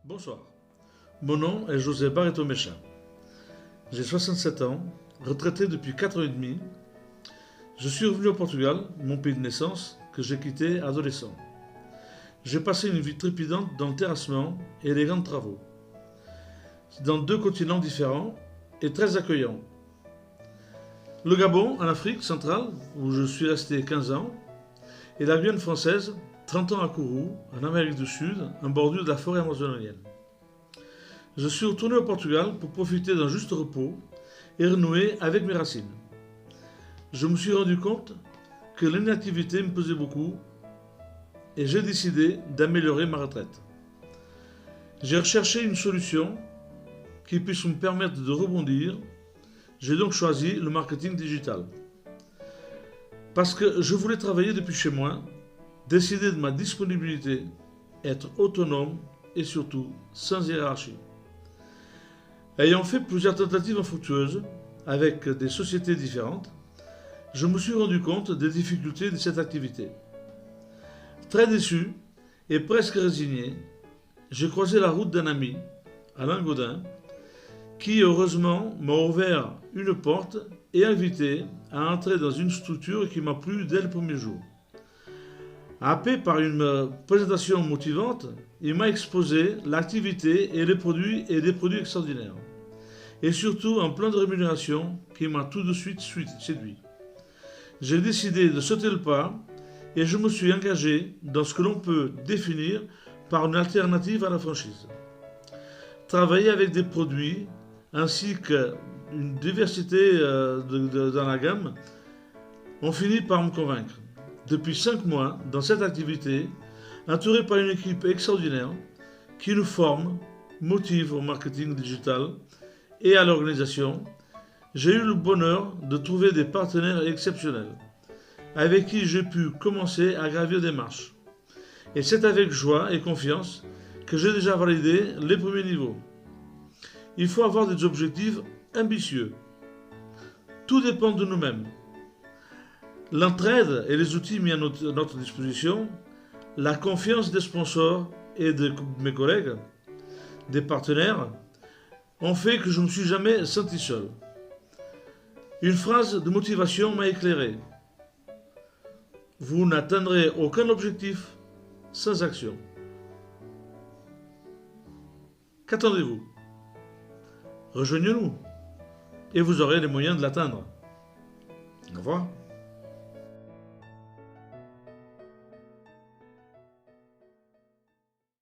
Bonsoir, mon nom est José Barreto Méchin. J'ai 67 ans, retraité depuis 4 ans et demi. Je suis revenu au Portugal, mon pays de naissance, que j'ai quitté adolescent. J'ai passé une vie trépidante dans le terrassement et les grands travaux, dans 2 continents différents et très accueillants. Le Gabon, en Afrique centrale, où je suis resté 15 ans, et la Guyane française, 30 ans à Kourou, en Amérique du Sud, en bordure de la forêt amazonienne. Je suis retourné au Portugal pour profiter d'un juste repos et renouer avec mes racines. Je me suis rendu compte que l'inactivité me pesait beaucoup et j'ai décidé d'améliorer ma retraite. J'ai recherché une solution qui puisse me permettre de rebondir. J'ai donc choisi le marketing digital. Parce que je voulais travailler depuis chez moi, décider de ma disponibilité, être autonome et surtout sans hiérarchie. Ayant fait plusieurs tentatives infructueuses avec des sociétés différentes, je me suis rendu compte des difficultés de cette activité. Très déçu et presque résigné, j'ai croisé la route d'un ami, Alain Gaudin, qui heureusement m'a ouvert une porte et invité à entrer dans une structure qui m'a plu dès le premier jour. Happé par une présentation motivante, il m'a exposé l'activité et les produits et des produits extraordinaires. Et surtout un plan de rémunération qui m'a tout de suite séduit. J'ai décidé de sauter le pas et je me suis engagé dans ce que l'on peut définir par une alternative à la franchise. Travailler avec des produits ainsi qu'une diversité dans la gamme ont fini par me convaincre. Depuis 5 mois, dans cette activité, entouré par une équipe extraordinaire qui nous forme, motive au marketing digital et à l'organisation, j'ai eu le bonheur de trouver des partenaires exceptionnels avec qui j'ai pu commencer à gravir des marches. Et c'est avec joie et confiance que j'ai déjà validé les premiers niveaux. Il faut avoir des objectifs ambitieux. Tout dépend de nous-mêmes. L'entraide et les outils mis à notre disposition, la confiance des sponsors et de mes collègues, des partenaires, ont fait que je ne me suis jamais senti seul. Une phrase de motivation m'a éclairé. Vous n'atteindrez aucun objectif sans action. Qu'attendez-vous? Rejoignez-nous et vous aurez les moyens de l'atteindre. Au revoir.